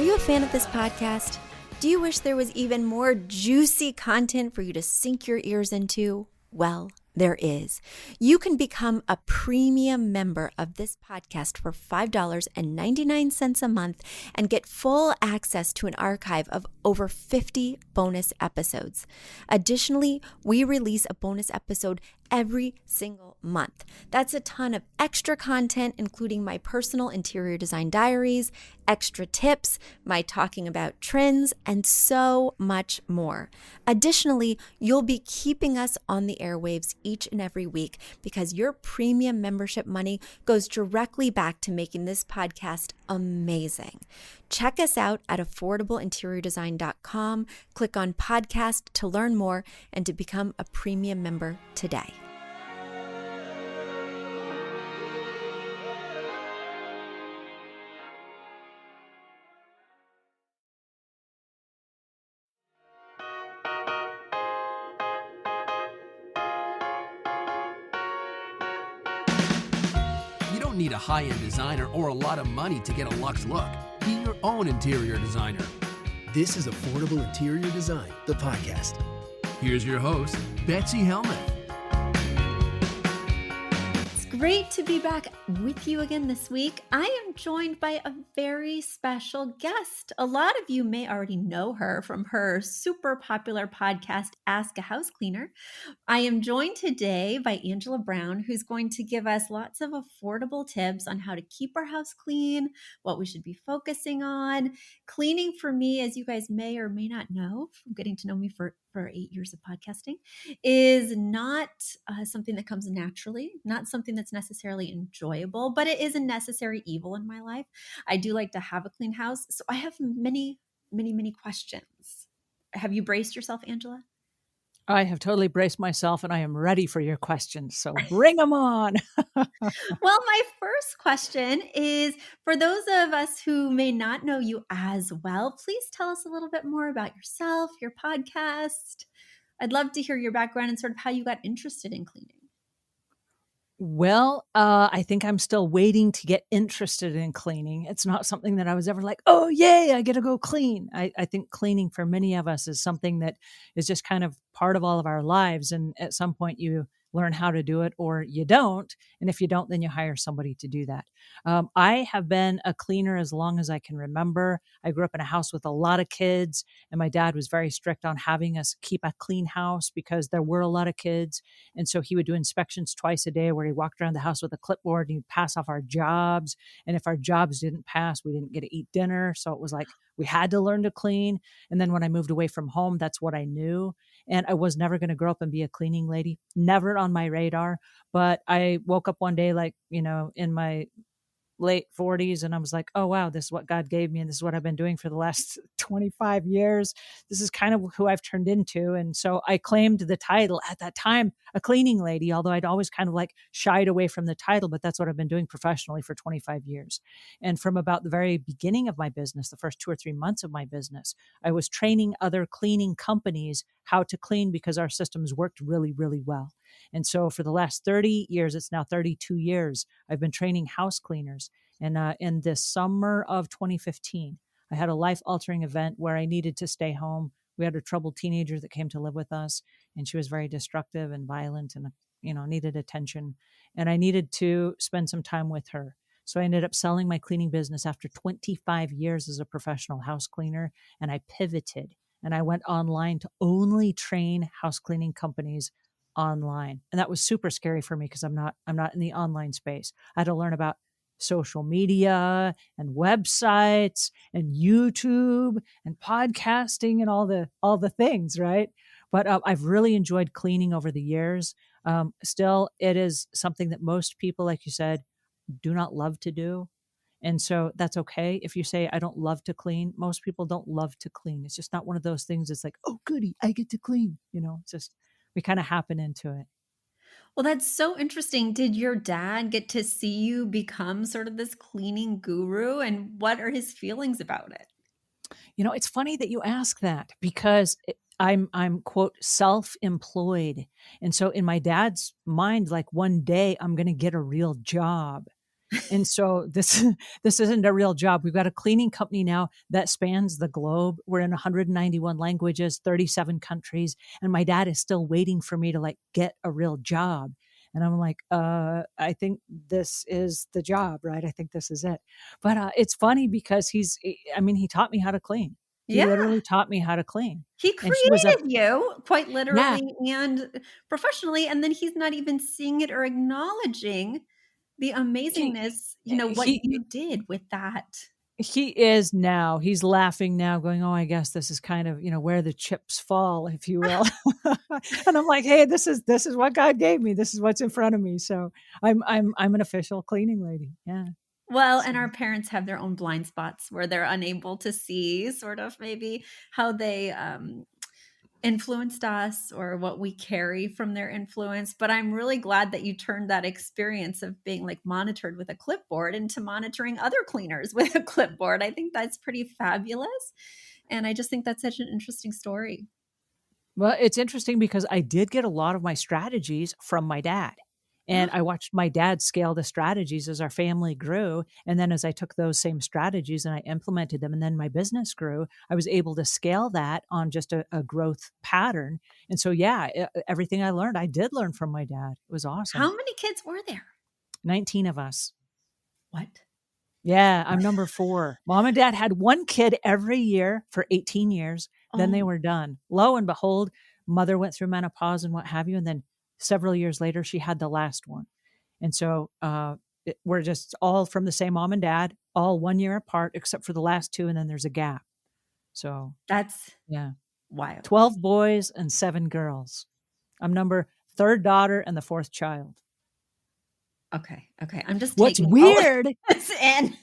you a fan of this podcast? Do you wish there was even more juicy content for you to sink your ears into? Well, there is. You can become a premium member of this podcast for $5.99 a month and get full access to an archive of over 50 bonus episodes. Additionally, we release a bonus episode every single month. That's a ton of extra content, including my personal interior design diaries, extra tips, my talking about trends, and so much more. Additionally, you'll be keeping us on the airwaves each and every week because your premium membership money goes directly back to making this podcast amazing. Check us out at affordableinteriordesign.com. Click on podcast to learn more and to become a premium member today. You don't need a high-end designer or a lot of money to get a luxe look. Be your own interior designer. This is Affordable Interior Design, the podcast. Here's your host, Betsy Helmuth. Great to be back with you again this week. I am joined by a very special guest. A lot of you may already know her from her super popular podcast, Ask a House Cleaner. I am joined today by Angela Brown, who's going to give us lots of affordable tips on how to keep our house clean, what we should be focusing on. Cleaning for me, as you guys may or may not know from getting to know me for 8 years of podcasting, is not something that comes naturally, not something that's necessarily enjoyable, but it is a necessary evil in my life. I do like to have a clean house. So I have many questions. Have you braced yourself, Angela? I have totally braced myself and I am ready for your questions. So bring them on. Well, my first question is for those of us who may not know you as well, please tell us a little bit more about yourself, your podcast. I'd love to hear your background and sort of how you got interested in cleaning. Well, I think I'm still waiting to get interested in cleaning. It's not something that I was ever like, oh, yay, I get to go clean. I think cleaning for many of us is something that is just kind of part of all of our lives. And at some point you learn how to do it or you don't. And if you don't, then you hire somebody to do that. I have been a cleaner as long as I can remember. I grew up in a house with a lot of kids, and my dad was very strict on having us keep a clean house because there were a lot of kids. And so he would do inspections twice a day where he walked around the house with a clipboard and he'd pass off our jobs. And if our jobs didn't pass, we didn't get to eat dinner. So it was like we had to learn to clean. And then when I moved away from home, that's what I knew. And I was never going to grow up and be a cleaning lady, never on my radar. But I woke up one day, like, in my late 40s, and I was like, oh, wow, this is what God gave me. And this is what I've been doing for the last 25 years. This is kind of who I've turned into. And so I claimed the title at that time, a cleaning lady, although I'd always kind of like shied away from the title, but that's what I've been doing professionally for 25 years. And from about the very beginning of my business, the first 2 or 3 months of my business, I was training other cleaning companies how to clean because our systems worked really, really well. And so for the last 30 years, it's now 32 years, I've been training house cleaners. And in the summer of 2015, I had a life-altering event where I needed to stay home. We had a troubled teenager that came to live with us, and she was very destructive and violent and, needed attention. And I needed to spend some time with her. So I ended up selling my cleaning business after 25 years as a professional house cleaner, and I pivoted. And I went online to only train house cleaning companies online. And that was super scary for me because I'm not in the online space. I had to learn about social media and websites and YouTube and podcasting and all the things, right? But I've really enjoyed cleaning over the years. Still, it is something that most people, like you said, do not love to do. And so that's okay. If you say, I don't love to clean, most people don't love to clean. It's just not one of those things. It's like, oh, goody, I get to clean. It's just, we kind of happen into it. Well, that's so interesting. Did your dad get to see you become sort of this cleaning guru? And what are his feelings about it? It's funny that you ask that because I'm quote, self-employed. And so in my dad's mind, like one day I'm going to get a real job. And so this this isn't a real job. We've got a cleaning company now that spans the globe. We're in 191 languages, 37 countries, and my dad is still waiting for me to like get a real job. And I'm like, I think this is the job, right? I think this is it. But it's funny because I mean, he taught me how to clean. He Yeah, literally taught me how to clean. he And he was a, created you quite yeah, literally and professionally, and then he's not even seeing it or acknowledging the he, amazingness, what he, you did with that. He is now. He's laughing now, going, "Oh, I guess this is kind of, where the chips fall, if you will." And I'm like, "Hey, this is what God gave me. This is what's in front of me." So I'm an official cleaning lady. Yeah. Well, So and our parents have their own blind spots where they're unable to see sort of maybe how they, influenced us or what we carry from their influence. But I'm really glad that you turned that experience of being like monitored with a clipboard into monitoring other cleaners with a clipboard. I think that's pretty fabulous. And I just think that's such an interesting story. Well, it's interesting because I did get a lot of my strategies from my dad. And I watched my dad scale the strategies as our family grew. And then as I took those same strategies and I implemented them, and then my business grew, I was able to scale that on just a growth pattern. And so, yeah, everything I learned, I did learn from my dad. It was How awesome. many kids were there? 19 of us. What? Yeah, I'm number 4. Mom and dad had 1 kid every year for 18 years, then they Oh, were done. Lo and behold, mother went through menopause and what have you, and then several years later, she had the last one. And so, we're just all from the same mom and dad, all 1 year apart except for the last 2, and then there's a gap. So, that's yeah, wild. 12 boys and 7 girls. I'm number 3rd daughter and the 4th child. Okay. Okay. I'm just What's taking all of weird this in.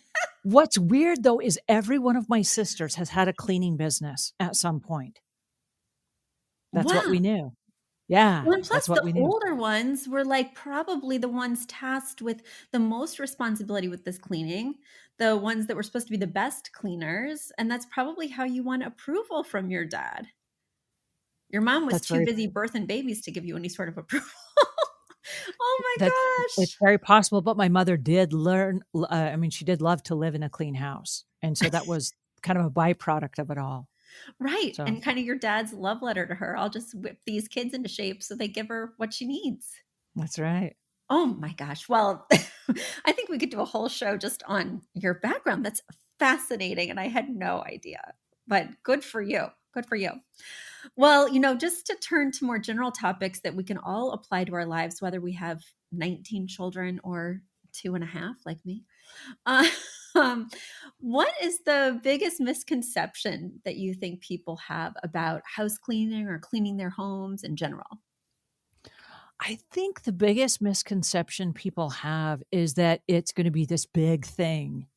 What's weird though is every one of my sisters has had a cleaning business at some point. That's what we Wow. knew. Yeah, Well, and that's plus what the we knew. older ones were, like, probably the ones tasked with the most responsibility with this cleaning, the ones that were supposed to be the best cleaners, and that's probably how you won approval from your dad. Your mom was That's too very busy birthing babies to give you any sort of approval. Oh that's my it's gosh. very possible, but my mother did I mean, she did love to live in a clean house, and so that was kind of a byproduct of it all. Right, So, and kinda your dad's love letter to her, "I'll just whip these kids into shape so they give her what she needs." that's right. Oh my gosh. Well, I think we could do a whole show just on your background. That's fascinating, and I had no idea. But good for you. Good for you. Well, just to turn to more general topics that we can all apply to our lives, whether we have 19 children or two and a half, like me. Uh, um, what is the biggest misconception that you think people have about house cleaning or cleaning their homes in general? I think the biggest misconception people have is that it's gonna be this big thing.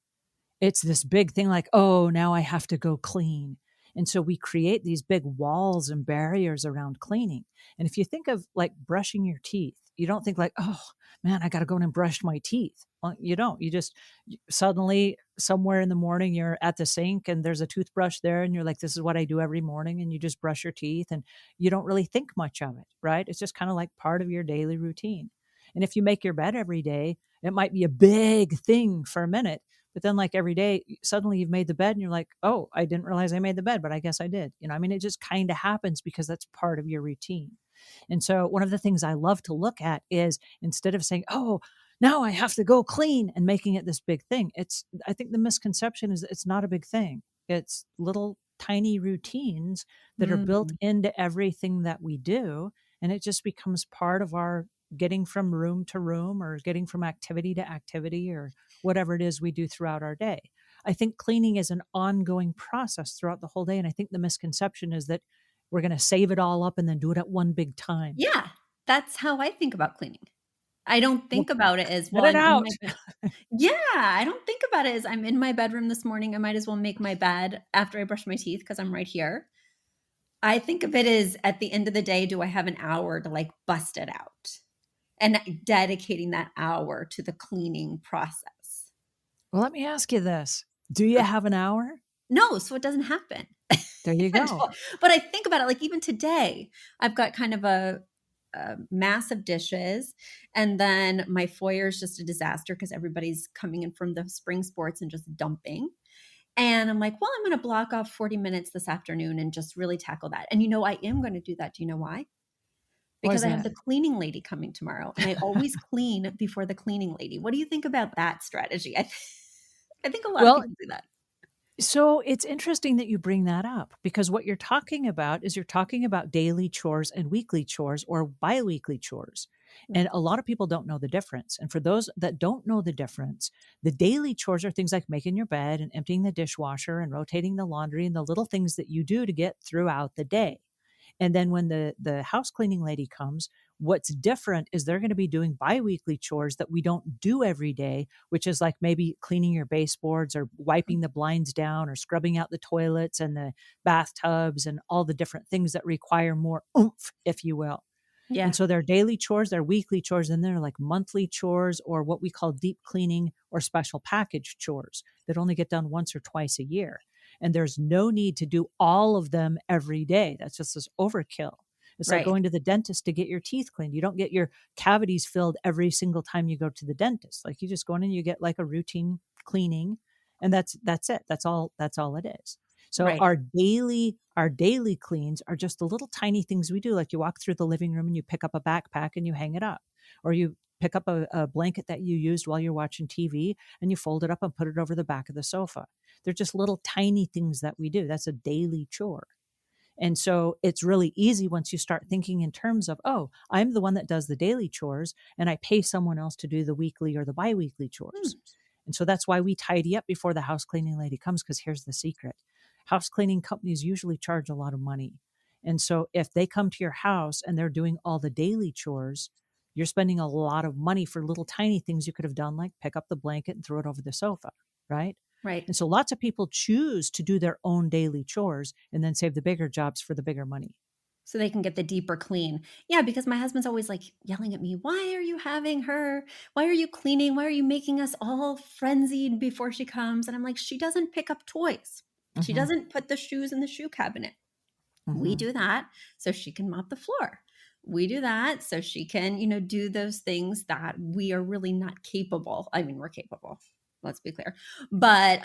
It's this big thing like, "Oh, now I have to go clean." And so we create these big walls and barriers around cleaning. And if you think of like brushing your teeth, you don't think like, "Oh, man, I got to go in and brush my teeth." Well, you don't. You just suddenly somewhere in the morning you're at the sink and there's a toothbrush there and you're like, "This is what I do every morning." And you just brush your teeth and you don't really think much of it, right? It's just kind of like part of your daily routine. And if you make your bed every day, it might be a big thing for a minute, but then, like every day, suddenly you've made the bed and you're like, oh, I didn't realize I made the bed, but I guess I did. I mean, it just kind of happens because that's part of your routine. And so, one of the things I love to look at is instead of saying, oh, now I have to go clean and making it this big thing, I think the misconception is that it's not a big thing. It's little tiny routines that are built Mm. into everything that we do. And it just becomes part of our getting from room to room or getting from activity to activity or whatever it is we do throughout our day. I think cleaning is an ongoing process throughout the whole day. And I think the misconception is that we're going to save it all up and then do it at one big time. Yeah, that's how I think about cleaning. I don't Well, think about it as, cut well, it I'm in out. my bed. Yeah, I don't think about it as I'm in my bedroom this morning, I might as well make my bed after I brush my teeth because 'cause I'm right here. I think of it as at the end of the day, do I have an hour to, like, bust it out? And dedicating that hour to the cleaning process. Well, let me ask you this. Do you have an hour? No, so it doesn't happen There you at go. all. But I think about it, like, even today, I've got kind of a a mass of dishes. And then my foyer is just a disaster because everybody's coming in from the spring sports and just dumping. And I'm like, well, I'm going to block off 40 minutes this afternoon and just really tackle that. And I am going to do that. Do you know why? Why Because is I have that? the cleaning lady coming tomorrow, and I always clean before the cleaning lady. What do you think about that strategy? I think a lot of Well, people do that. so it's interesting that you bring that up because what you're talking about is you're talking about daily chores and weekly chores or biweekly chores. And a lot of people don't know the difference. And for those that don't know the difference, the daily chores are things like making your bed and emptying the dishwasher and rotating the laundry and the little things that you do to get throughout the day. And then when the house cleaning lady comes, what's different is they're going to be doing biweekly chores that we don't do every day, which is like maybe cleaning your baseboards or wiping the blinds down or scrubbing out the toilets and the bathtubs and all the different things that require more oomph, if you will. And Yeah, so they're daily chores, they're weekly chores, and they're like monthly chores or what we call deep cleaning or special package chores that only get done once or twice a year. And there's no need to do all of them every day. That's just this overkill. It's like right, going to the dentist to get your teeth cleaned. You don't get your cavities filled every single time you go to the dentist. Like you just go in and you get like a routine cleaning and that's it. That's all it is. So right. our daily cleans are just the little tiny things we do. Like you walk through the living room and you pick up a backpack and you hang it up, or you pick up a blanket that you used while you're watching TV and you fold it up and put it over the back of the sofa. They're just little tiny things that we do. That's a daily chore. And so it's really easy once you start thinking in terms of, oh, I'm the one that does the daily chores and I pay someone else to do the weekly or the biweekly Hmm. chores. And so that's why we tidy up before the house cleaning lady comes, because here's the secret. House cleaning companies usually charge a lot of money. And so if they come to your house and they're doing all the daily chores, you're spending a lot of money for little tiny things you could have done, like pick up the blanket and throw it over the sofa, right? Right. And so lots of people choose to do their own daily chores and then save the bigger jobs for the bigger money. So they can get the deeper clean. Yeah, because my husband's always like yelling at me, why are you having her? Why are you cleaning? Why are you making us all frenzied before she comes? And I'm like, she doesn't pick up toys. She Hmm. doesn't put the shoes in the shoe cabinet. We Hmm. do that so she can mop the floor. We do that so she can, do those things that we are really not capable. I mean, we're capable, let's be clear, but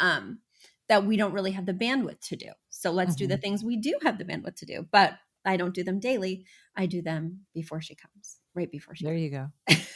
that we don't really have the bandwidth to do. So let's do the Hmm. things we do have the bandwidth to do. But I don't do them daily. I do them before she comes, right before she There you go. comes.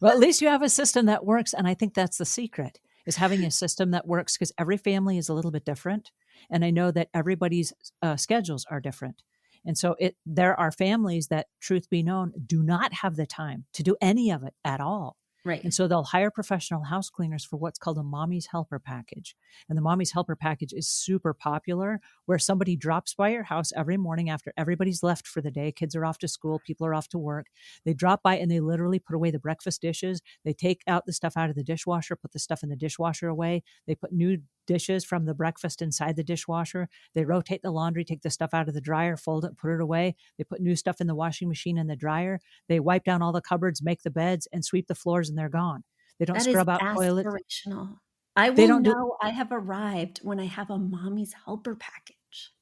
Well, at least you have a system that works. And I think that's the secret, is having a system that works, because every family is a little bit different. And I know that everybody's schedules are different. And so there are families that, truth be known, do not have the time to do any of it at all. Right. And so they'll hire professional house cleaners for what's called a mommy's helper package. And the mommy's helper package is super popular, where somebody drops by your house every morning after everybody's left for the day. Kids are off to school, people are off to work. They drop by and they literally put away the breakfast dishes. They take out the stuff out of the dishwasher, put the stuff in the dishwasher away. They put new dishes from the breakfast inside the dishwasher. They rotate the laundry, take the stuff out of the dryer, fold it, put it away. They put new stuff in the washing machine and the dryer. They wipe down all the cupboards, make the beds, and sweep the floors, and they're gone. They don't That is scrub out toilets. aspirational. I They will don't do know I have arrived when I have a mommy's helper package.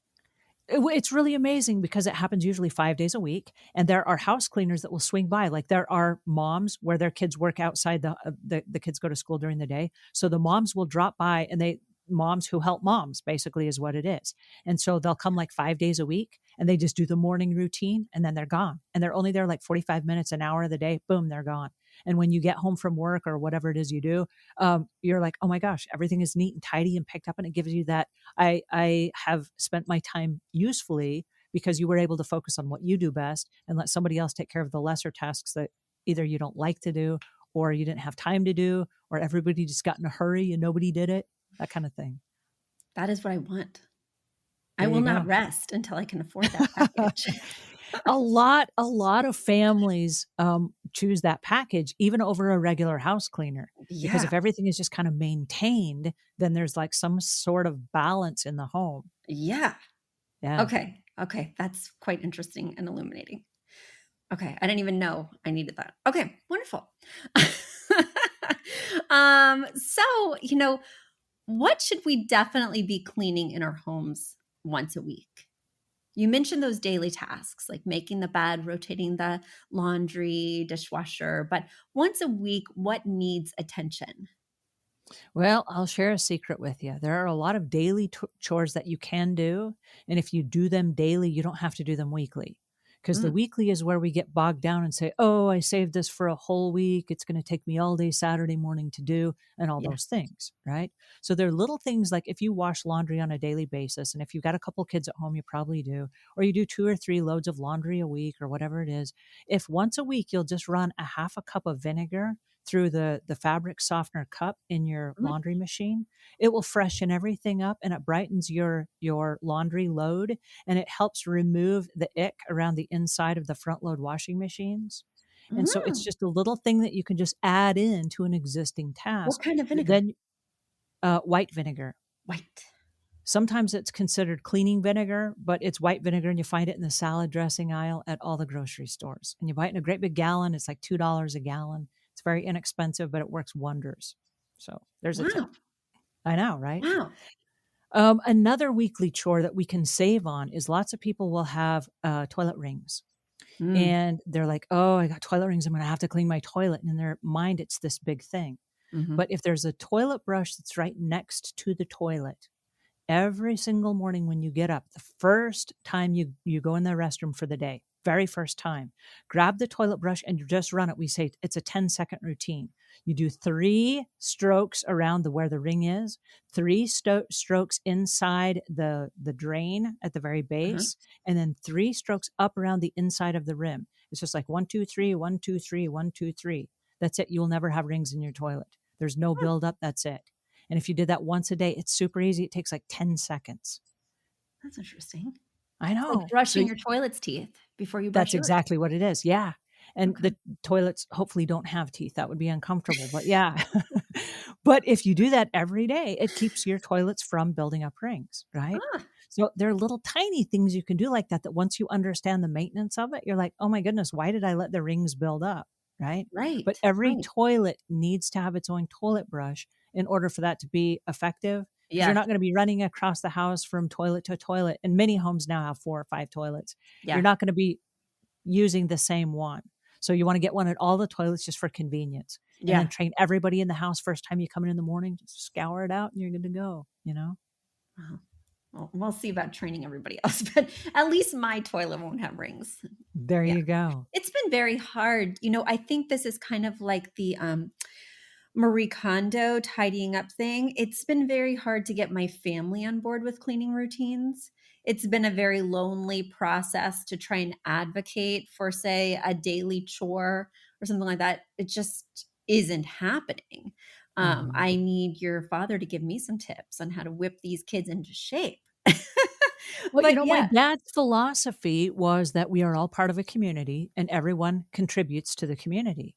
It's really amazing because it happens usually 5 days a week. And there are house cleaners that will swing by. Like there are moms where their kids work outside, the kids go to school during the day. So the moms will drop by, and moms who help moms basically is what it is. And so they'll come like 5 days a week and they just do the morning routine and then they're gone. And they're only there like 45 minutes, an hour of the day. Boom, they're gone. And when you get home from work or whatever it is you do, you're like, oh my gosh, everything is neat and tidy and picked up. And it gives you that I have spent my time usefully, because you were able to focus on what you do best and let somebody else take care of the lesser tasks that either you don't like to do, or you didn't have time to do, or everybody just got in a hurry and nobody did it, that kind of thing. That is what I want. I There will you not go. rest until I can afford that package. A lot of families choose that package even over a regular house cleaner, because Yeah. if everything is just kind of maintained, then there's like some sort of balance in the home. Yeah. Yeah. Okay. Okay. That's quite interesting and illuminating. Okay. I didn't even know I needed that. Okay. Wonderful. So, what should we definitely be cleaning in our homes once a week? You mentioned those daily tasks like making the bed, rotating the laundry, dishwasher, but once a week, what needs attention? Well, I'll share a secret with you. There are a lot of daily chores that you can do. And if you do them daily, you don't have to do them weekly. Because the Mm, weekly is where we get bogged down and say, oh, I saved this for a whole week. It's going to take me all day Saturday morning to do, and all yeah. those things, right? So there are little things like if you wash laundry on a daily basis, and if you've got a couple kids at home, you probably do, or you do 2 or 3 loads of laundry a week or whatever it is. If once a week you'll just run a half a cup of vinegar through the fabric softener cup in your Mm, laundry machine, it will freshen everything up and it brightens your laundry load, and it helps remove the ick around the inside of the front load washing machines. And so it's mm. just a little thing that you can just add in to an existing What task. kind of vinegar? Then white vinegar. White. Sometimes it's considered cleaning vinegar, but it's white vinegar, and you find it in the salad dressing aisle at all the grocery stores. And you buy it in a great big gallon. It's like $2 a gallon. It's very inexpensive, but it works wonders. So there's a tip. Wow. I know, right? Wow. Another weekly chore that we can save on is lots of people will have toilet rings. Mm, And they're like, oh, I got toilet rings. I'm going to have to clean my toilet. And in their mind, it's this big thing. mhm. But if there's a toilet brush that's right next to the toilet, every single morning when you get up, the first time you go in the restroom for the day, very first time, grab the toilet brush and you just run it. We say it's a 10-second routine. You do 3 strokes around the where the ring is, 3 strokes inside the drain at the very Uh-huh. base, and then 3 strokes up around the inside of the rim. It's just like 1, 2, 3, 1, 2, 3, 1, 2, 3. That's it. You'll never have rings in your toilet. There's no Huh, buildup. That's it. And if you did that once a day, it's super easy. It takes like 10 seconds. that's interesting. I It's like know. So brushing your toilet's teeth before you brush that's yours. exactly what it is. Yeah. And Okay. the toilets hopefully don't have teeth. That would be uncomfortable. But yeah. But if you do that every day, it keeps your toilets from building up rings, right? Ah, So there are little tiny things you can do like that, that once you understand the maintenance of it, you're like, oh my goodness, why did I let the rings build up? Right. But right, every right. toilet needs to have its own toilet brush in order for that to be effective. Because you're Yeah, not going to be running across the house from toilet to toilet. And many homes now have 4 or 5 toilets. You're yeah, not going to be using the same one. So you want to get one at all the toilets just for convenience. And then yeah. train everybody in the house first time you come in the morning, just scour it out and you're good to go, you know? Wow. Well, we'll see about training everybody else, but at least my toilet won't have rings. There Yeah. you go. It's been very hard. I think this is kind of like the Marie Kondo tidying up thing. It's been very hard to get my family on board with cleaning routines. It's been a very lonely process to try and advocate for, say, a daily chore or something like that. It just isn't happening. Mhm. I need your father to give me some tips on how to whip these kids into shape. Well, But my yeah, dad's philosophy was that we are all part of a community and everyone contributes to the community.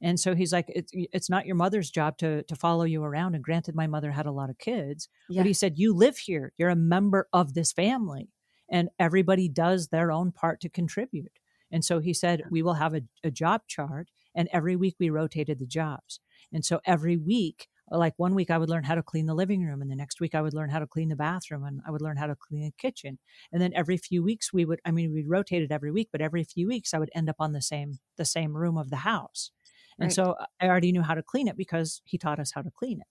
And so he's like, it's not your mother's job to follow you around. And granted, my mother had a lot of kids, but yeah, he said, you live here, you're a member of this family, and everybody does their own part to contribute. And so he said, we will have a job chart, and every week we rotated the jobs. And so every week, like one week I would learn how to clean the living room, and the next week I would learn how to clean the bathroom, and I would learn how to clean the kitchen. And then every few weeks we'd rotate it every week, but every few weeks I would end up on the same room of the house. And right. so I already knew how to clean it because he taught us how to clean it.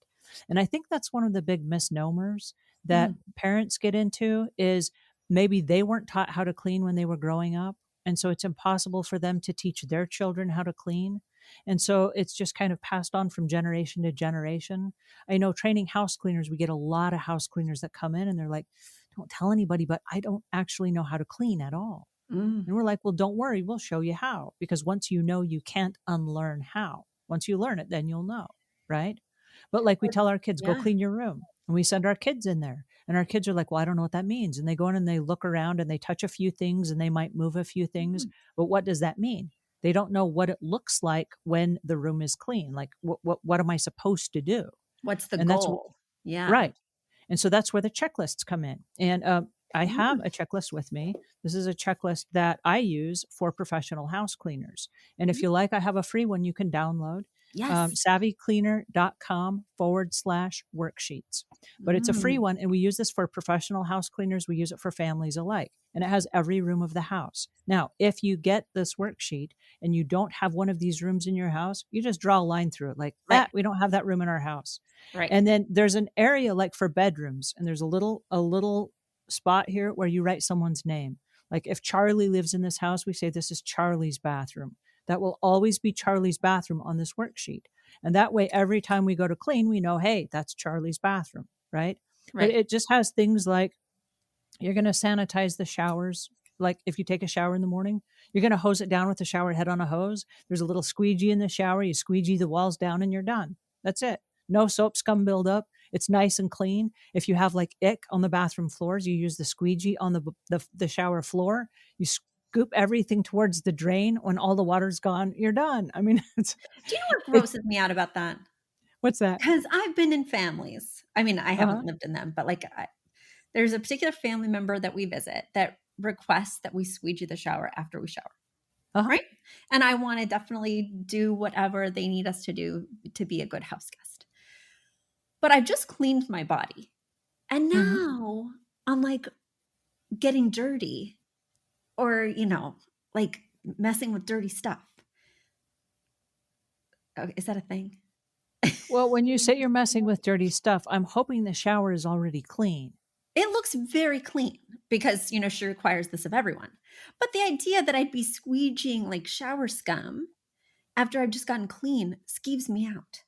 And I think that's one of the big misnomers that Mm, parents get into is maybe they weren't taught how to clean when they were growing up. And so it's impossible for them to teach their children how to clean. And so it's just kind of passed on from generation to generation. I know training house cleaners, we get a lot of house cleaners that come in and they're like, don't tell anybody, but I don't actually know how to clean at all. mm. And we're like, well, don't worry, we'll show you how. Because once you know, you can't unlearn how. Once you learn it, then you'll know. Right. But like we But tell our kids, go yeah. clean your room. And we send our kids in there. And our kids are like, well, I don't know what that means. And they go in and they look around and they touch a few things and they might move a few things. Mm. But what does that mean? They don't know what it looks like when the room is clean. Like, what am I supposed to do? What's the And that's goal? Yeah. right. And so that's where the checklists come in. And I have Mm, a checklist with me. This is a checklist that I use for professional house cleaners. And if mm. you like, I have a free one you can download. Yes. savvycleaner.com/worksheets. But it's a free Mm, one. And we use this for professional house cleaners. We use it for families alike. And it has every room of the house. Now, if you get this worksheet and you don't have one of these rooms in your house, you just draw a line through it like, right. we don't have that room in our house. Right. And then there's an area like for bedrooms, and there's a little spot here where you write someone's name. Like if Charlie lives in this house, we say this is Charlie's bathroom. That will always be Charlie's bathroom on this worksheet. And that way, every time we go to clean, we know, hey, that's Charlie's bathroom, right? But Right. it just has things like you're going to sanitize the showers. Like if you take a shower in the morning, you're going to hose it down with the shower head on a hose. There's a little squeegee in the shower. You squeegee the walls down and you're done. That's it. No soap scum buildup. It's nice and clean. If you have like ick on the bathroom floors, you use the squeegee on the shower floor. You scoop everything towards the drain. When all the water's gone, you're done. I mean, Do you know what it, grosses me out about that? what's that? Because I've been in families. I mean, I Uh-huh. haven't lived in them, but like there's a particular family member that we visit that requests that we squeegee the shower after we shower. Uh-huh. Right. And I want to definitely do whatever they need us to do to be a good house guest. But I've just cleaned my body. And Mhm. now I'm like getting dirty or, like messing with dirty stuff. Is that a thing? Well, when you say you're messing with dirty stuff, I'm hoping the shower is already clean. It looks very clean because, she requires this of everyone. But the idea that I'd be squeegeeing like shower scum after I've just gotten clean skeeves me out.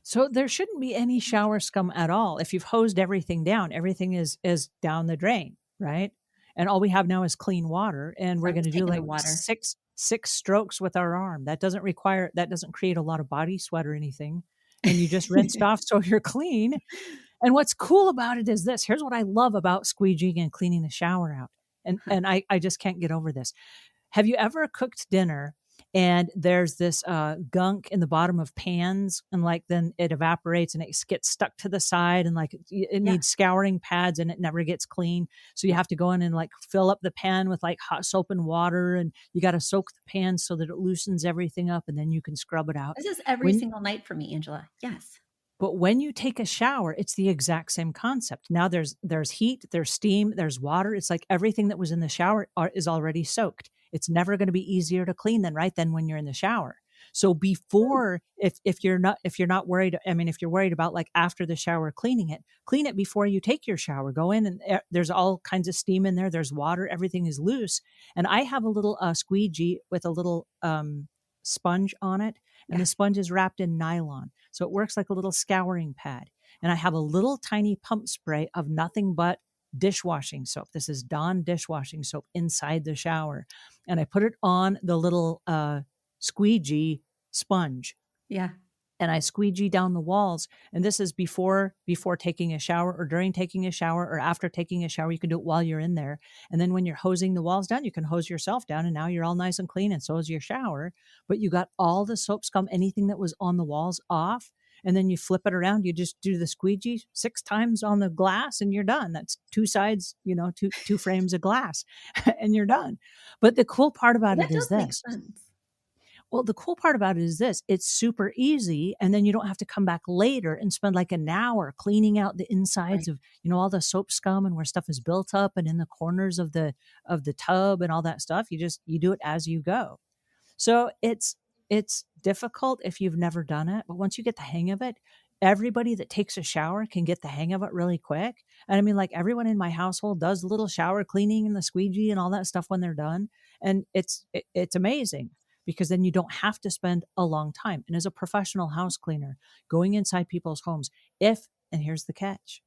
So there shouldn't be any shower scum at all. If you've hosed everything down, everything is down the drain, right? And all we have now is clean water. And So we're I'm going to just do taking the like water. six strokes with our arm. That doesn't create a lot of body sweat or anything. And you just rinsed off so you're clean. And what's cool about it is this. Here's what I love about squeegeeing and cleaning the shower out. And I just can't get over this. Have you ever cooked dinner and there's this gunk in the bottom of pans and like then it evaporates and it gets stuck to the side and like it Yeah. needs scouring pads and it never gets clean. So you have to go in and like fill up the pan with like hot soap and water and you got to soak the pan so that it loosens everything up and then you can scrub it out. This is every When single night for me, Angela. Yes. but when you take a shower, it's the exact same concept. Now there's heat, there's steam, there's water. It's like everything that was in the shower is already soaked. It's never going to be easier to clean than when you're in the shower. So before, if you're not worried, I mean, if you're worried about like after the shower cleaning it, clean it before you take your shower. Go in and there's all kinds of steam in there. There's water. Everything is loose. And I have a little squeegee with a little sponge on it, and Yeah. the sponge is wrapped in nylon. So it works like a little scouring pad. And I have a little tiny pump spray of nothing but dishwashing soap. This is Dawn dishwashing soap inside the shower. And I put it on the little squeegee sponge Yeah. and I squeegee down the walls. And this is before taking a shower or during taking a shower or after taking a shower. You can do it while you're in there. And then when you're hosing the walls down, you can hose yourself down and now you're all nice and clean and so is your shower. But you got all the soap scum, anything that was on the walls off. And then you flip it around. You just do the squeegee 6 times on the glass and you're done. That's 2 sides, two frames of glass and you're done. But the cool part Well, about that it is does make this. sense. Well, the cool part about it is this, it's super easy. And then you don't have to come back later and spend like an hour cleaning out the insides Right. of, all the soap scum and where stuff is built up and in the corners of the tub and all that stuff. You do it as you go. So it's difficult if you've never done it, but once you get the hang of it, everybody that takes a shower can get the hang of it really quick. And I mean, like everyone in my household does a little shower cleaning and the squeegee and all that stuff when they're done. And it's amazing because then you don't have to spend a long time. And as a professional house cleaner, going inside people's homes, and here's the catch,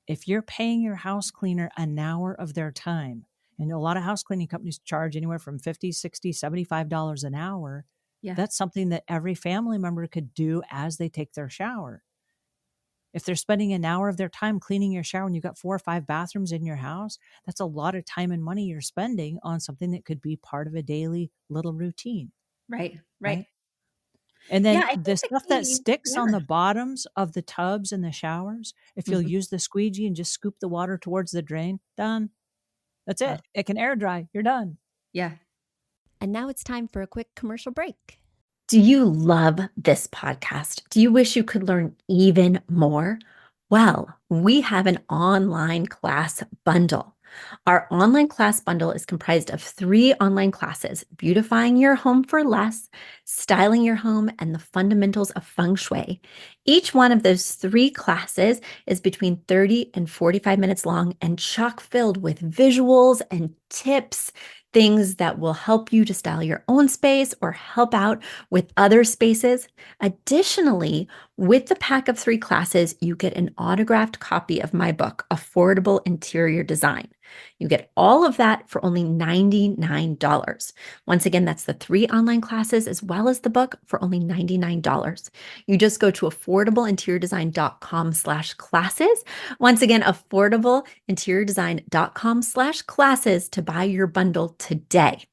if you're paying your house cleaner an hour of their time, and a lot of house cleaning companies charge anywhere from $50, $60, $75 an hour, Yeah. that's something that every family member could do as they take their shower. If they're spending an hour of their time cleaning your shower and you've got 4 or 5 bathrooms in your house, that's a lot of time and money you're spending on something that could be part of a daily little routine, Right. Right. right? And Yeah. then I the think the stuff that key. sticks on Yeah. the bottoms of the tubs and the showers, if you'll Mhm. use the squeegee and just scoop the water towards the drain, done. That's Oh, it. It can air dry. You're done. yeah. And now it's time for a quick commercial break. Do you love this podcast? Do you wish you could learn even more? Well, we have an online class bundle. Our online class bundle is comprised of 3 online classes: beautifying your home for less, styling your home, and the fundamentals of feng shui. Each one of those 3 classes is between 30 and 45 minutes long and chock filled with visuals and tips, things that will help you to style your own space or help out with other spaces. Additionally, with the pack of 3 classes, you get an autographed copy of my book, Affordable Interior Design. You get all of that for only $99. Once again, that's the 3 online classes as well as the book for only $99. You just go to affordableinteriordesign.com/classes. Once again, affordableinteriordesign.com/classes to buy your bundle today.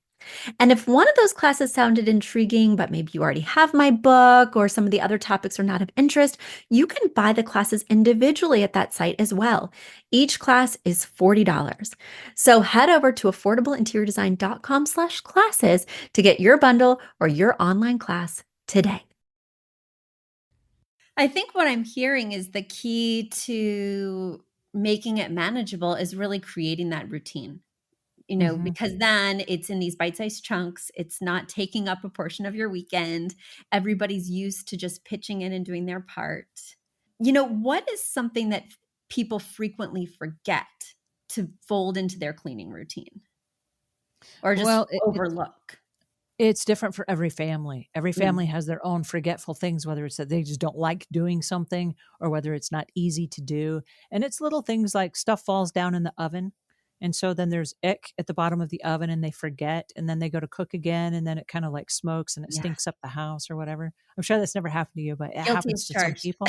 And if one of those classes sounded intriguing, but maybe you already have my book or some of the other topics are not of interest, you can buy the classes individually at that site as well. Each class is $40. So head over to affordableinteriordesign.com/classes to get your bundle or your online class today. I think what I'm hearing is the key to making it manageable is really creating that routine. Mhm. Because then it's in these bite-sized chunks. It's not taking up a portion of your weekend. Everybody's used to just pitching in and doing their part. What is something that people frequently forget to fold into their cleaning routine or just Well, overlook? it's different for every family. Every Mm, family has their own forgetful things, whether it's that they just don't like doing something or whether it's not easy to do. And it's little things like stuff falls down in the oven. And so then there's ick at the bottom of the oven and they forget. And then they go to cook again and then it kind of like smokes and it yeah. stinks up the house or whatever. I'm sure that's never happened to you, but it Guilty happens as to some charged. people.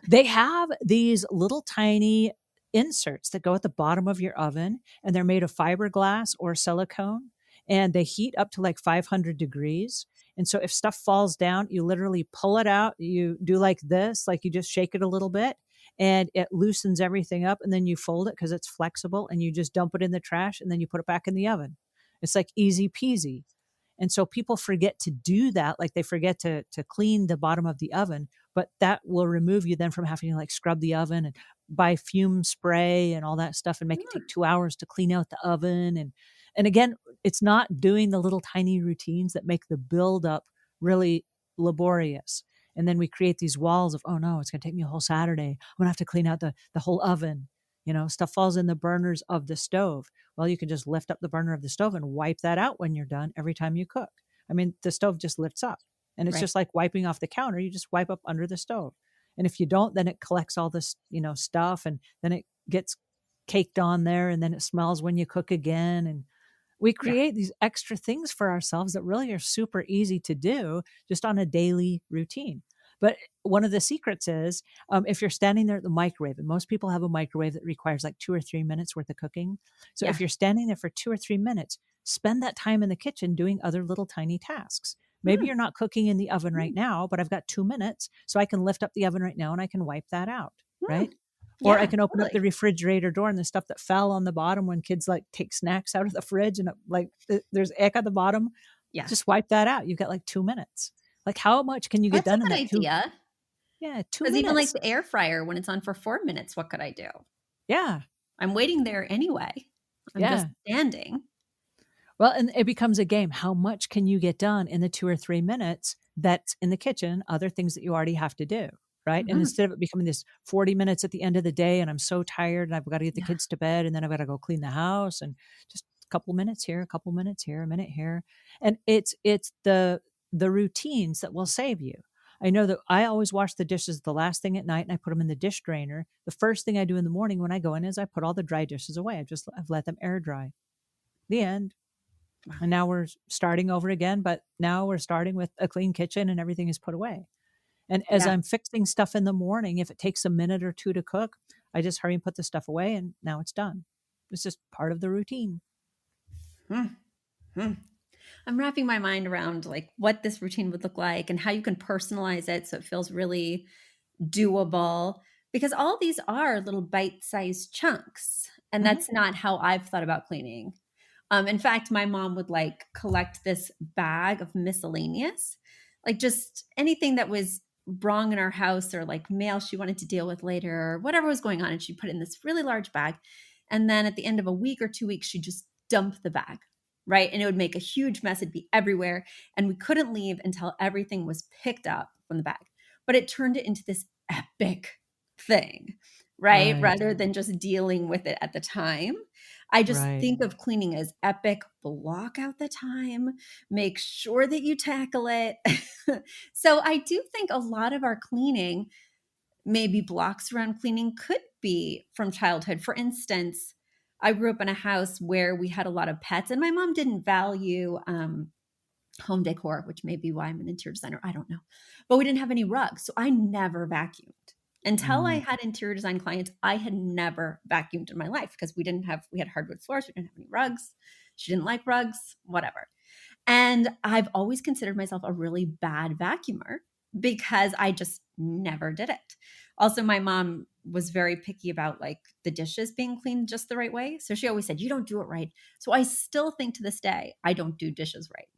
They have these little tiny inserts that go at the bottom of your oven, and they're made of fiberglass or silicone, and they heat up to like 500 degrees. And so if stuff falls down, you literally pull it out. You do like this, like you just shake it a little bit, and it loosens everything up. And then you fold it because it's flexible, and you just dump it in the trash, and then you put it back in the oven. It's like easy peasy. And so people forget to do that, like they forget to clean the bottom of the oven, but that will remove you then from having to like scrub the oven and buy fume spray and all that stuff and make it take 2 hours to clean out the oven. And again, it's not doing the little tiny routines that make the buildup really laborious. And then we create these walls of, oh no, it's going to take me a whole Saturday. I'm going to have to clean out the whole oven. Stuff falls in the burners of the stove. Well, you can just lift up the burner of the stove and wipe that out when you're done every time you cook. I mean, the stove just lifts up and it's Right. just like wiping off the counter. You just wipe up under the stove. And if you don't, then it collects all this, stuff and then it gets caked on there and then it smells when you cook again. And we Yeah. create these extra things for ourselves that really are super easy to do just on a daily routine. But one of the secrets is if you're standing there at the microwave, and most people have a microwave that requires like 2 or 3 minutes worth of cooking. So Yeah. if you're standing there for 2 or 3 minutes, spend that time in the kitchen doing other little tiny tasks. Maybe Mm, you're not cooking in the oven right mm, now, but I've got 2 minutes, so I can lift up the oven right now and I can wipe that out, mm. right? Or I Yeah, can open up the totally. refrigerator door and the stuff that fell on the bottom when kids like take snacks out of the fridge and there's egg at the bottom. Yeah. Just wipe that out. You've got like 2 minutes. Like how much can you get That's a done in good that two? idea. Yeah, two Because even like minutes. the air fryer, when it's on for 4 minutes, what could I do? Yeah, I'm waiting there anyway. I'm just yeah. standing. Well, and it becomes a game. How much can you get done in the 2 or 3 minutes that's in the kitchen, other things that you already have to do, right? And Mhm. instead of it becoming this 40 minutes at the end of the day and I'm so tired and I've got to get the Yeah. kids to bed and then I've got to go clean the house and just a couple minutes here, a couple minutes here, a minute here. And it's the routines that will save you. I know that I always wash the dishes the last thing at night and I put them in the dish drainer. The first thing I do in the morning when I go in is I put all the dry dishes away. I've let them air dry. The end. Wow. And now we're starting over again, but now we're starting with a clean kitchen and everything is put away. And as Yeah. I'm fixing stuff in the morning, if it takes a minute or two to cook, I just hurry and put the stuff away and now it's done. It's just part of the routine. Hmm. Hmm. I'm wrapping my mind around like what this routine would look like and how you can personalize it so it feels really doable because all these are little bite-sized chunks and Mhm. that's not how I've thought about cleaning. In fact, my mom would like collect this bag of miscellaneous. like just anything that was wrong in our house or like mail she wanted to deal with later or whatever was going on. And she'd put it in this really large bag. And then at the end of a week or 2 weeks, she'd just dump the bag, right? And it would make a huge mess. It'd be everywhere. And we couldn't leave until everything was picked up from the bag. But it turned it into this epic thing, right? Right. Rather than just dealing with it at the time. I just Right. think of cleaning as epic. Block out the time, make sure that you tackle it. So I do think a lot of our cleaning, maybe blocks around cleaning, could be from childhood. For instance, I grew up in a house where we had a lot of pets, and my mom didn't value home decor, which may be why I'm an interior designer. I don't know. But we didn't have any rugs. So I never vacuumed. Until I Mm. had interior design clients, I had never vacuumed in my life because we had hardwood floors. We didn't have any rugs. She didn't like rugs, whatever. And I've always considered myself a really bad vacuumer because I just never did it. Also, my mom was very picky about like the dishes being cleaned just the right way. So she always said, "You don't do it right." So I still think to this day, I don't do dishes right.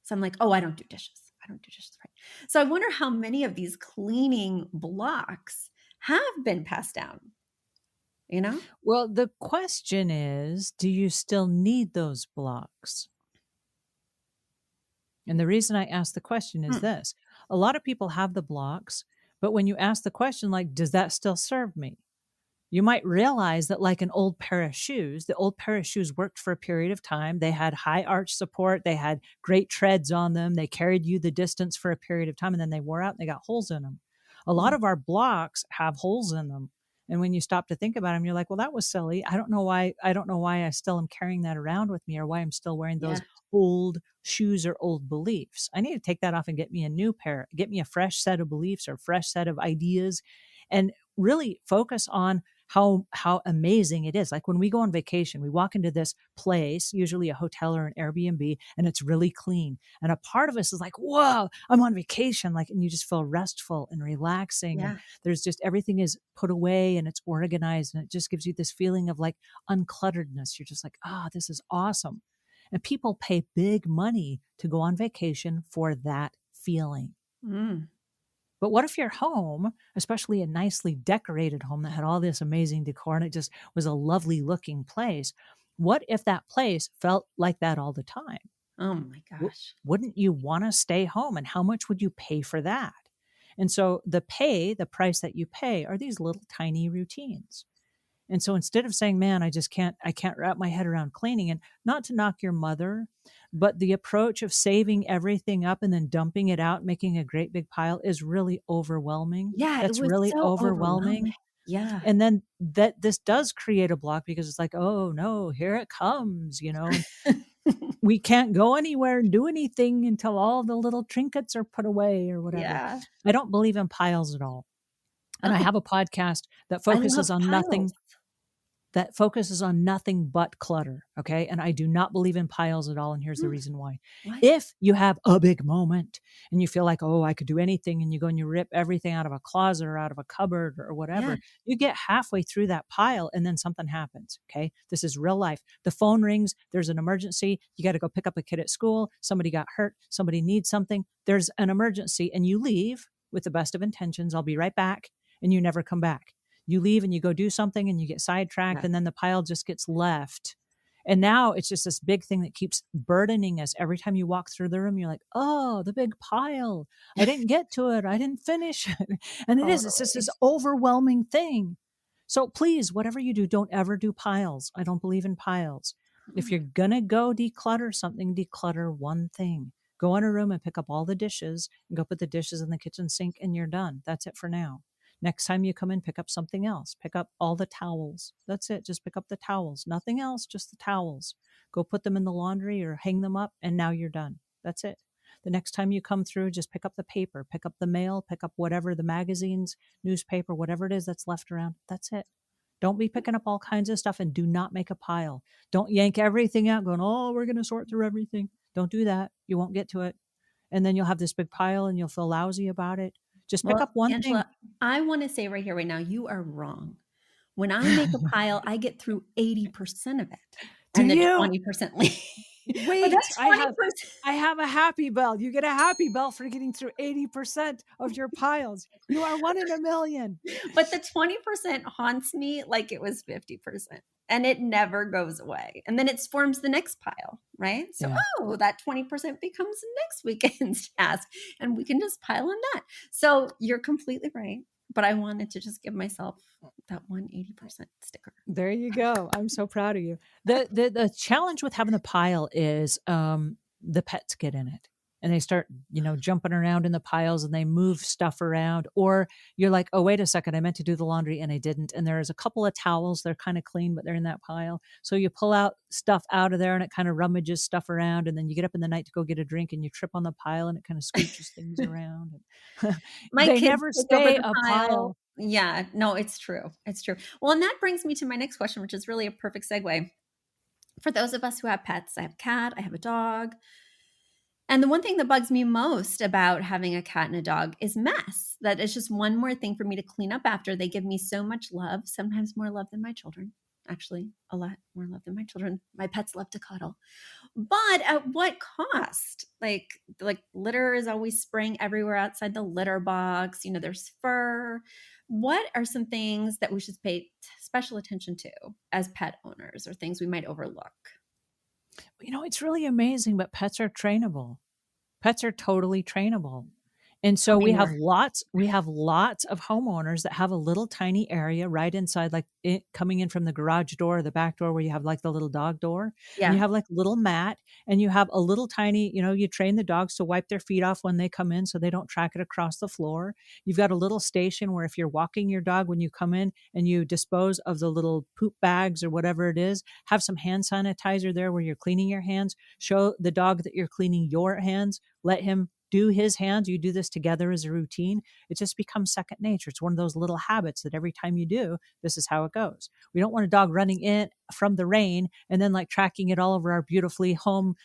So I'm like, "Oh, I don't do dishes. I don't do dishes right." So I wonder how many of these cleaning blocks have been passed down, you know? Well, the question is, do you still need those blocks? And the reason I ask the question is Hmm. this. A lot of people have the blocks, but when you ask the question, like, does that still serve me? You might realize that, like an old pair of shoes, the old pair of shoes worked for a period of time. They had high arch support, they had great treads on them, they carried you the distance for a period of time, and then they wore out and they got holes in them. A lot Mm. of our blocks have holes in them. And when you stop to think about them, you're like, well, that was silly. I don't know why I still am carrying that around with me or why I'm still wearing those Yeah. old shoes or old beliefs. I need to take that off and get me a new pair, get me a fresh set of beliefs or fresh set of ideas and really focus on how amazing it is. Like when we go on vacation, we walk into this place, usually a hotel or an Airbnb, and it's really clean. And a part of us is like, whoa, I'm on vacation. Like, and you just feel restful and relaxing. And Yeah. there's just everything is put away and it's organized. And it just gives you this feeling of like unclutteredness. You're just like, ah, this is awesome. And people pay big money to go on vacation for that feeling. Mm. But what if your home, especially a nicely decorated home that had all this amazing decor and it just was a lovely looking place? What if that place felt like that all the time? Oh my gosh. Wouldn't you want to stay home? And how much would you pay for that? And so the price that you pay are these little tiny routines. And so instead of saying, man, I can't wrap my head around cleaning, and not to knock your mother, but the approach of saving everything up and then dumping it out, making a great big pile is really overwhelming. Yeah, it That's was really so overwhelming. overwhelming. Yeah. And then that this does create a block because it's like, oh no, here it comes, and we can't go anywhere and do anything until all the little trinkets are put away or whatever. Yeah. I don't believe in piles at all. And I Oh, have a podcast I love piles. that focuses on nothing but clutter. Okay. And I do not believe in piles at all. And here's the Mm, reason why. what? If you have a big moment and you feel like, oh, I could do anything, and you go and you rip everything out of a closet or out of a cupboard or Yeah. whatever, you get halfway through that pile and then something happens. Okay. This is real life. The phone rings. There's an emergency. You got to go pick up a kid at school. Somebody got hurt. Somebody needs something. There's an emergency and you leave with the best of intentions. I'll be right back. And you never come back. You leave and you go do something and you get sidetracked Yeah. and then the pile just gets left. And now it's just this big thing that keeps burdening us. Every time you walk through the room, you're like, oh, the big pile. I didn't get to it. I didn't finish it. And it's just this Totally. overwhelming thing. So please, whatever you do, don't ever do piles. I don't believe in piles. If Mm. you're going to go declutter something, declutter one thing. Go in a room and pick up all the dishes and go put the dishes in the kitchen sink and you're done. That's it for now. Next time you come in, pick up something else. Pick up all the towels. That's it. Just pick up the towels. Nothing else, just the towels. Go put them in the laundry or hang them up, and now you're done. That's it. The next time you come through, just pick up the paper, pick up the mail, pick up whatever, the magazines, newspaper, whatever it is that's left around. That's it. Don't be picking up all kinds of stuff and do not make a pile. Don't yank everything out going, oh, we're going to sort through everything. Don't do that. You won't get to it. And then you'll have this big pile and you'll feel lousy about it. Just pick Well, up one thing. Angela, I want to say right here, right now, you are wrong. When I make a pile, I get through 80% of it Do and then you? 20% leave. But Wait, that 20%. I have a happy bell. You get a happy bell for getting through 80% of your piles. You are one in a million. But the 20% haunts me like it was 50%. And it never goes away. And then it forms the next pile, right? So, Yeah. oh, that 20% becomes next weekend's task. And we can just pile on that. So you're completely right. But I wanted to just give myself that 180% sticker. There you go. I'm so proud of you. The challenge with having the pile is the pets get in it and they start, jumping around in the piles and they move stuff around. Or you're like, oh, wait a second, I meant to do the laundry and I didn't. And there's a couple of towels, they're kind of clean, but they're in that pile. So you pull out stuff out of there and it kind of rummages stuff around. And then you get up in the night to go get a drink and you trip on the pile and it kind of scooches things around. My They kids never take over stay the a pile. pile. Yeah, no, it's true. It's true. Well, and that brings me to my next question, which is really a perfect segue. For those of us who have pets, I have a cat, I have a dog. And the one thing that bugs me most about having a cat and a dog is mess. That is just one more thing for me to clean up after. They give me so much love, sometimes more love than my children. Actually, a lot more love than my children. My pets love to cuddle. But at what cost? Like litter is always spraying everywhere outside the litter box. There's fur. What are some things that we should pay special attention to as pet owners or things we might overlook? It's really amazing, but pets are trainable. Pets are totally trainable. And so Tell me we have more. lots of homeowners that have a little tiny area right inside, like coming in from the garage door or the back door where you have like the little dog door and you Yeah. have like little mat and you have a little tiny, you train the dogs to wipe their feet off when they come in so they don't track it across the floor. You've got a little station where if you're walking your dog when you come in and you dispose of the little poop bags or whatever it is, have some hand sanitizer there where you're cleaning your hands. Show the dog that you're cleaning your hands. Let him do his hands. You do this together as a routine. It just becomes second nature. It's one of those little habits that every time you do, this is how it goes. We don't want a dog running in from the rain and then like tracking it all over our beautifully home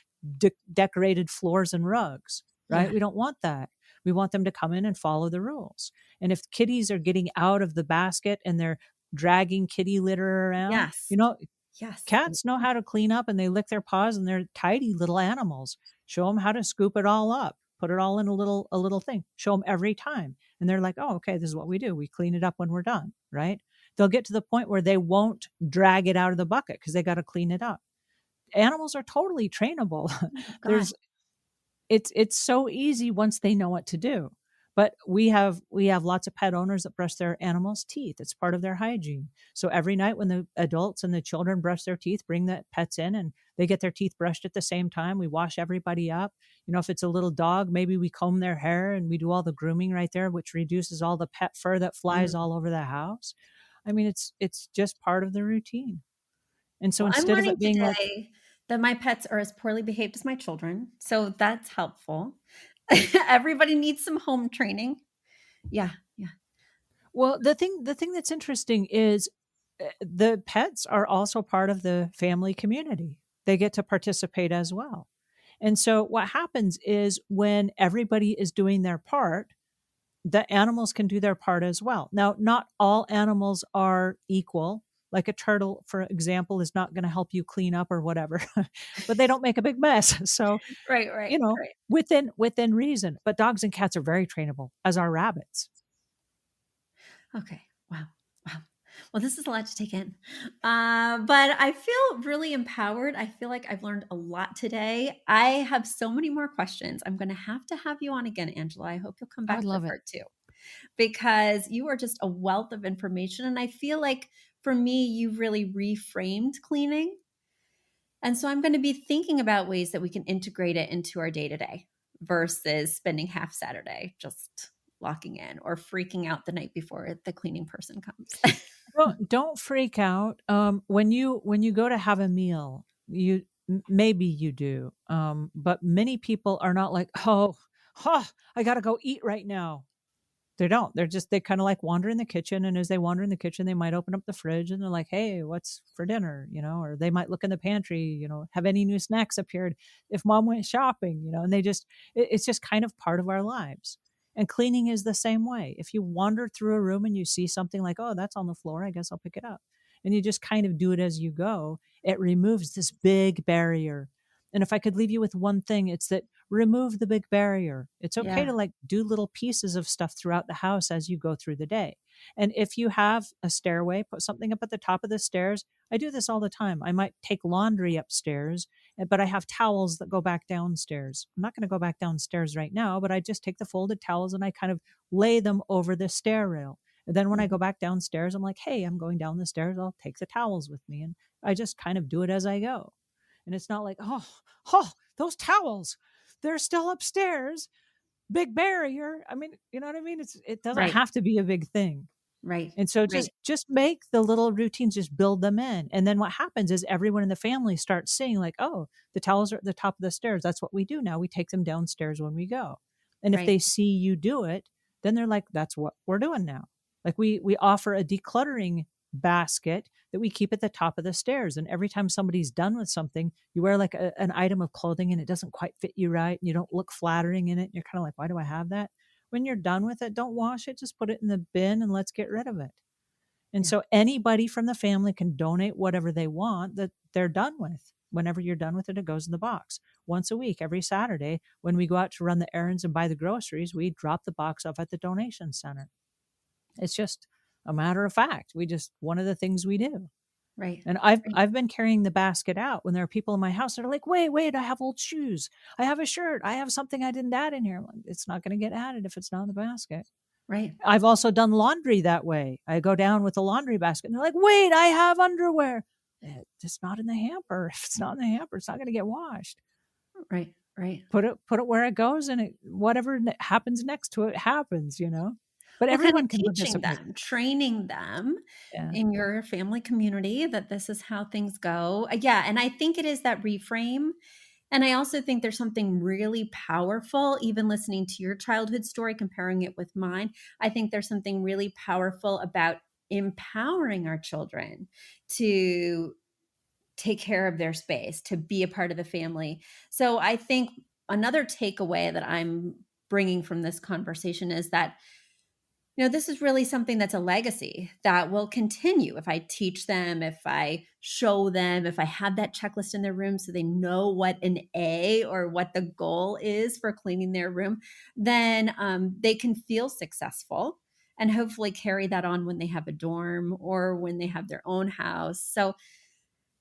decorated floors and rugs, right? Yeah. We don't want that. We want them to come in and follow the rules. And if kitties are getting out of the basket and they're dragging kitty litter around, Yes. Yes. cats know how to clean up and they lick their paws and they're tidy little animals. Show them how to scoop it all up, put it all in a little thing. Show them every time. And they're like, oh, okay, this is what we do. We clean it up when we're done, right? They'll get to the point where they won't drag it out of the bucket because they got to clean it up. Animals are totally trainable. Oh, God. There's it's so easy once they know what to do. But we have lots of pet owners that brush their animals' teeth. It's part of their hygiene. So every night when the adults and the children brush their teeth, bring the pets in and they get their teeth brushed at the same time. We wash everybody up. If it's a little dog, maybe we comb their hair and we do all the grooming right there, which reduces all the pet fur that flies Mm. all over the house. I mean, it's just part of the routine. And so Well, I'm instead of learning it being like, today that my pets are as poorly behaved as my children. So that's helpful. Everybody needs some home training. Yeah. Yeah. well, the thing that's interesting is the pets are also part of the family community. They get to participate as well. And so what happens is when everybody is doing their part, the animals can do their part as well. Now, not all animals are equal. Like a turtle, for example, is not going to help you clean up or whatever, but they don't make a big mess. So, Right. Right. Right. within reason. But dogs and cats are very trainable, as are rabbits. Okay. Wow. Wow. Well, this is a lot to take in. But I feel really empowered. I feel like I've learned a lot today. I have so many more questions. I'm going to have you on again, Angela. I hope you'll come I would back for love it. part two because you are just a wealth of information. And I feel like for me, you've really reframed cleaning. And so I'm going to be thinking about ways that we can integrate it into our day to day versus spending half Saturday just locking in or freaking out the night before the cleaning person comes. Don't freak out. When you go to have a meal, maybe you do, but many people are not like, oh, I got to go eat right now. They don't. They kind of like wander in the kitchen. And as they wander in the kitchen, they might open up the fridge and they're like, hey, what's for dinner? Or they might look in the pantry, have any new snacks appeared if mom went shopping, and it's just kind of part of our lives. And cleaning is the same way. If you wander through a room and you see something like, oh, that's on the floor, I guess I'll pick it up. And you just kind of do it as you go. It removes this big barrier. And if I could leave you with one thing, it's that remove the big barrier. It's okay Yeah. to like do little pieces of stuff throughout the house as you go through the day. And if you have a stairway, put something up at the top of the stairs. I do this all the time. I might take laundry upstairs, but I have towels that go back downstairs. I'm not going to go back downstairs right now, but I just take the folded towels and I kind of lay them over the stair rail. And then when I go back downstairs, I'm like, hey, I'm going down the stairs. I'll take the towels with me. And I just kind of do it as I go. And it's not like, oh, those towels, they're still upstairs. Big barrier. I mean, you know what I mean? It doesn't Right. have to be a big thing. Right. And so Right. just make the little routines, just build them in. And then what happens is everyone in the family starts seeing like, oh, the towels are at the top of the stairs. That's what we do now. We take them downstairs when we go. And if Right. they see you do it, then they're like, that's what we're doing now. Like we offer a decluttering basket that we keep at the top of the stairs. And every time somebody's done with something, you wear like an item of clothing and it doesn't quite fit you right. And you don't look flattering in it. And you're kind of like, why do I have that? When you're done with it, don't wash it. Just put it in the bin and let's get rid of it. And Yeah. so anybody from the family can donate whatever they want that they're done with. Whenever you're done with it, it goes in the box. Once a week, every Saturday, when we go out to run the errands and buy the groceries, we drop the box off at the donation center. It's just a matter of fact. One of the things we do. Right. And I've been carrying the basket out when there are people in my house that are like, wait, I have old shoes. I have a shirt. I have something I didn't add in here. I'm like, it's not going to get added if it's not in the basket. Right. I've also done laundry that way. I go down with a laundry basket and they're like, wait, I have underwear. It's not in the hamper. If it's not in the hamper, it's not going to get washed. Right. Right. Put it where it goes and whatever happens next to it happens, But Well, kind everyone of can teaching participate. them, training them Yeah. in your family community that this is how things go. Yeah. And I think it is that reframe. And I also think there's something really powerful, even listening to your childhood story, comparing it with mine. I think there's something really powerful about empowering our children to take care of their space, to be a part of the family. So I think another takeaway that I'm bringing from this conversation is that this is really something that's a legacy that will continue if I teach them, if I show them, if I have that checklist in their room so they know what an A or what the goal is for cleaning their room, then they can feel successful and hopefully carry that on when they have a dorm or when they have their own house. So,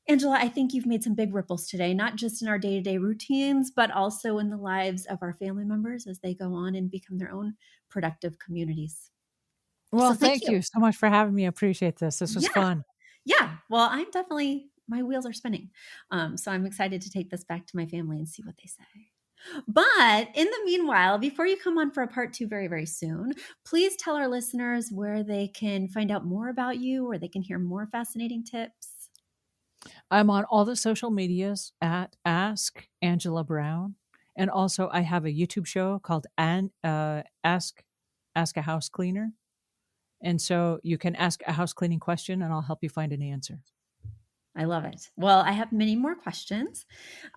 Angela, I think you've made some big ripples today, not just in our day-to-day routines, but also in the lives of our family members as they go on and become their own productive communities. Well, So thank thank you. you so much for having me. I appreciate this. This was Yeah. fun. Yeah. Well, my wheels are spinning. So I'm excited to take this back to my family and see what they say. But in the meanwhile, before you come on for a part 2 very, very soon, please tell our listeners where they can find out more about you, or they can hear more fascinating tips. I'm on all the social medias at Ask Angela Brown. And also I have a YouTube show called Ask a House Cleaner. And so you can ask a house cleaning question and I'll help you find an answer. I love it. Well, I have many more questions.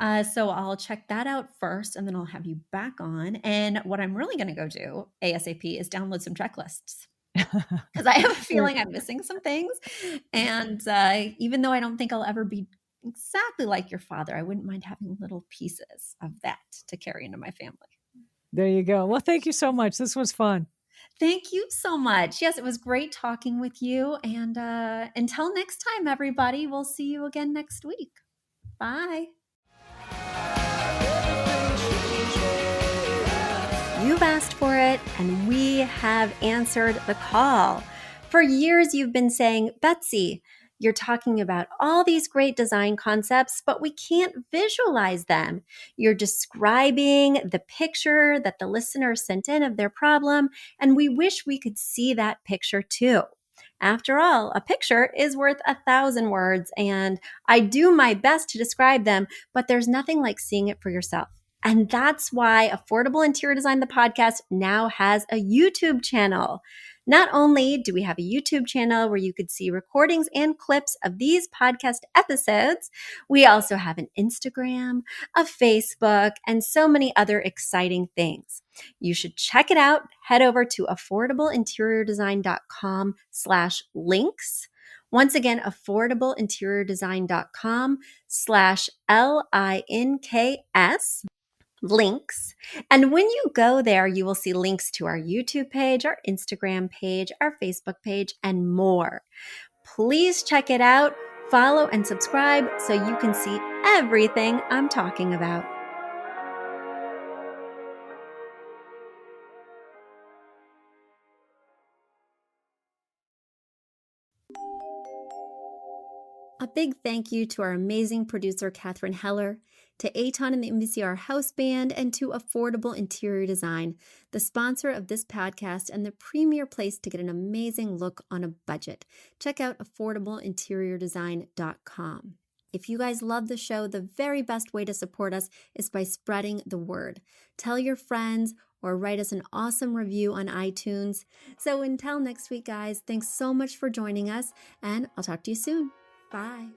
So I'll check that out first and then I'll have you back on. And what I'm really going to go do ASAP is download some checklists because I have a feeling I'm missing some things. And even though I don't think I'll ever be exactly like your father, I wouldn't mind having little pieces of that to carry into my family. There you go. Well, thank you so much. This was fun. Thank you so much. Yes, it was great talking with you. And until next time, everybody, we'll see you again next week. Bye. You've asked for it, and we have answered the call. For years, you've been saying, Betsy, you're talking about all these great design concepts, but we can't visualize them. You're describing the picture that the listener sent in of their problem, and we wish we could see that picture too. After all, a picture is worth 1,000 words, and I do my best to describe them, but there's nothing like seeing it for yourself. And that's why Affordable Interior Design, the podcast, now has a YouTube channel. Not only do we have a YouTube channel where you could see recordings and clips of these podcast episodes, we also have an Instagram, a Facebook, and so many other exciting things. You should check it out. Head over to affordableinteriordesign.com/links. Once again, affordableinteriordesign.com links. And when you go there, you will see links to our YouTube page, our Instagram page, our Facebook page, and more. Please check it out, follow and subscribe so you can see everything I'm talking about. A big thank you to our amazing producer, Catherine Heller, to Aton and the MVCR House Band, and to Affordable Interior Design, the sponsor of this podcast and the premier place to get an amazing look on a budget. Check out affordableinteriordesign.com. If you guys love the show, the very best way to support us is by spreading the word. Tell your friends or write us an awesome review on iTunes. So until next week, guys, thanks so much for joining us, and I'll talk to you soon. Bye.